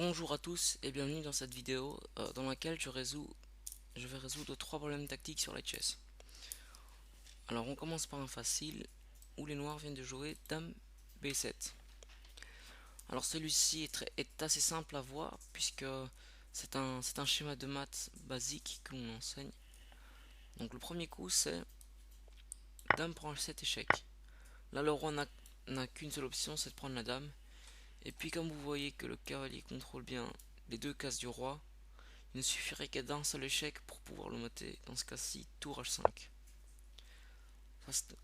Bonjour à tous et bienvenue dans cette vidéo dans laquelle je vais résoudre trois problèmes tactiques sur la chess. Alors on commence par un facile où les noirs viennent de jouer Dame B7. Alors celui-ci est assez simple à voir puisque c'est un schéma de maths basique que l'on enseigne. Donc le premier coup c'est Dame prend H7 échec. Là le roi n'a qu'une seule option, c'est de prendre la dame. Et puis comme vous voyez que le cavalier contrôle bien les deux cases du roi, il ne suffirait qu'à d'un seul échec pour pouvoir le mater. Dans ce cas-ci, tour H5.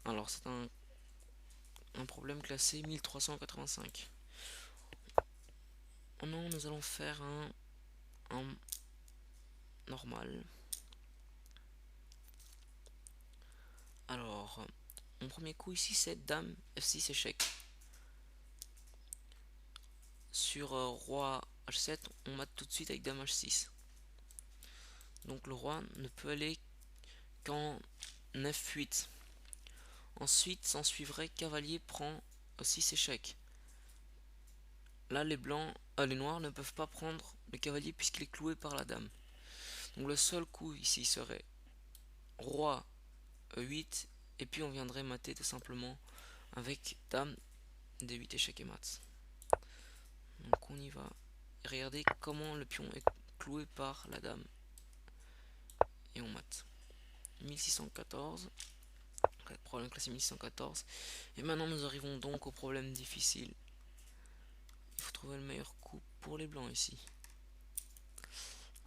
Alors c'est un problème classé 1385. Non, nous allons faire un normal. Alors, mon premier coup ici c'est Dame F6 échec. Sur Roi H7, on mate tout de suite avec Dame H6. Donc le roi ne peut aller qu'en F8. Ensuite, s'en suivrait cavalier prend E6 échec. Là, les noirs ne peuvent pas prendre le cavalier puisqu'il est cloué par la dame. Donc le seul coup ici serait roi E8 et puis on viendrait mater tout simplement avec dame D8 échec et mat. Donc on y va. Et regardez comment le pion est cloué par la dame. Et on mate. 1614. Problème classé 1614. Et maintenant nous arrivons donc au problème difficile. Il faut trouver le meilleur coup pour les blancs ici.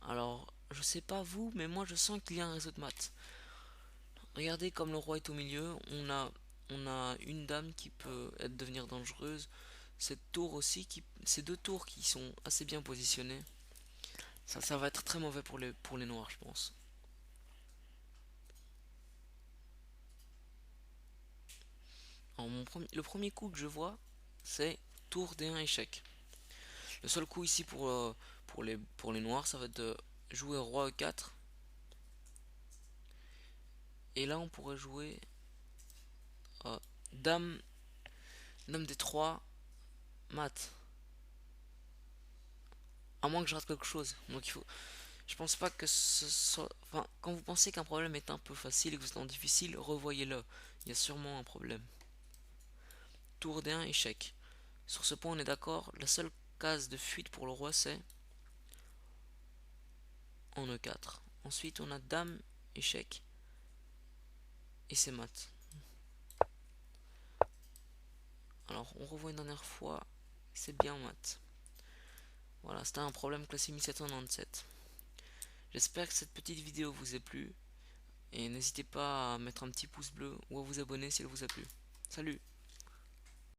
Alors, je sais pas vous, mais moi je sens qu'il y a un réseau de maths. Regardez comme le roi est au milieu, on a une dame qui peut devenir dangereuse. Cette tour aussi, ces deux tours qui sont assez bien positionnées. Ça va être très mauvais pour les noirs, je pense. Alors, le premier coup que je vois, c'est tour D1 échec. Le seul coup ici pour les noirs, ça va être de jouer roi E4. Et là, on pourrait jouer euh, dame, dame D3, mat. À moins que je rate quelque chose. Donc il faut. Je pense pas que ce soit. Enfin, quand vous pensez qu'un problème est un peu facile et que vous êtes en difficile, revoyez-le. Il y a sûrement un problème. Tour D1, échec. Sur ce point, on est d'accord. La seule case de fuite pour le roi, c'est en E4. Ensuite, on a dame, échec. Et c'est mat. Alors, on revoit une dernière fois. C'est bien mat. Voilà, c'était un problème classé 1797. J'espère que cette petite vidéo vous a plu. Et n'hésitez pas à mettre un petit pouce bleu ou à vous abonner si elle vous a plu. Salut!